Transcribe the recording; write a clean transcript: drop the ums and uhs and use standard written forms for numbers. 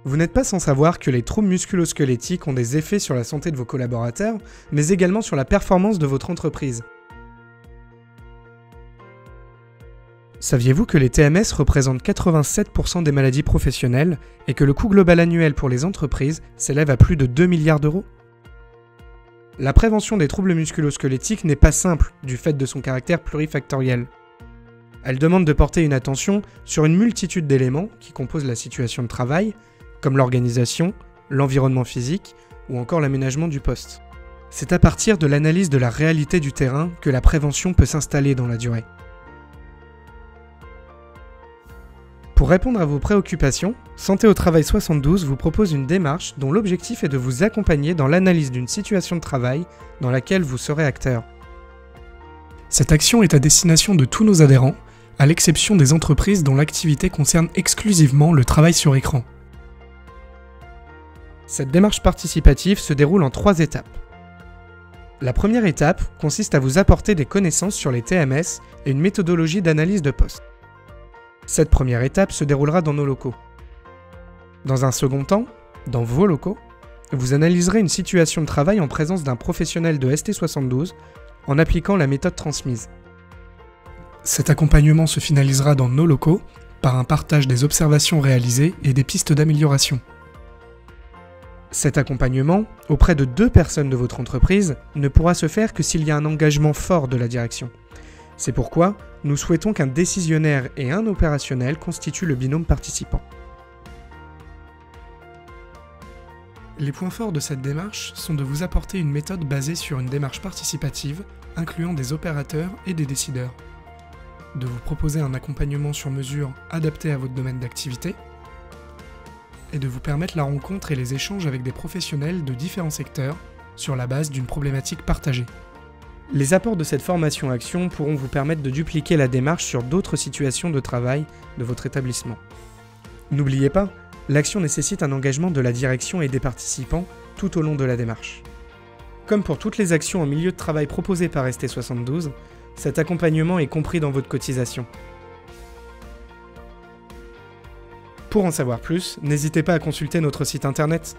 Vous n'êtes pas sans savoir que les troubles musculo-squelettiques ont des effets sur la santé de vos collaborateurs, mais également sur la performance de votre entreprise. Saviez-vous que les TMS représentent 87% des maladies professionnelles et que le coût global annuel pour les entreprises s'élève à plus de 2 milliards d'euros ? La prévention des troubles musculo-squelettiques n'est pas simple du fait de son caractère plurifactoriel. Elle demande de porter une attention sur une multitude d'éléments qui composent la situation de travail, comme l'organisation, l'environnement physique ou encore l'aménagement du poste. C'est à partir de l'analyse de la réalité du terrain que la prévention peut s'installer dans la durée. Pour répondre à vos préoccupations, Santé au Travail 72 vous propose une démarche dont l'objectif est de vous accompagner dans l'analyse d'une situation de travail dans laquelle vous serez acteur. Cette action est à destination de tous nos adhérents, à l'exception des entreprises dont l'activité concerne exclusivement le travail sur écran. Cette démarche participative se déroule en 3 étapes. La première étape consiste à vous apporter des connaissances sur les TMS et une méthodologie d'analyse de poste. Cette première étape se déroulera dans nos locaux. Dans un second temps, dans vos locaux, vous analyserez une situation de travail en présence d'un professionnel de ST72 en appliquant la méthode transmise. Cet accompagnement se finalisera dans nos locaux par un partage des observations réalisées et des pistes d'amélioration. Cet accompagnement, auprès de 2 personnes de votre entreprise, ne pourra se faire que s'il y a un engagement fort de la direction. C'est pourquoi nous souhaitons qu'un décisionnaire et un opérationnel constituent le binôme participant. Les points forts de cette démarche sont de vous apporter une méthode basée sur une démarche participative, incluant des opérateurs et des décideurs, de vous proposer un accompagnement sur mesure adapté à votre domaine d'activité, et de vous permettre la rencontre et les échanges avec des professionnels de différents secteurs sur la base d'une problématique partagée. Les apports de cette formation-action pourront vous permettre de dupliquer la démarche sur d'autres situations de travail de votre établissement. N'oubliez pas, l'action nécessite un engagement de la direction et des participants tout au long de la démarche. Comme pour toutes les actions en milieu de travail proposées par ST72, cet accompagnement est compris dans votre cotisation. Pour en savoir plus, n'hésitez pas à consulter notre site internet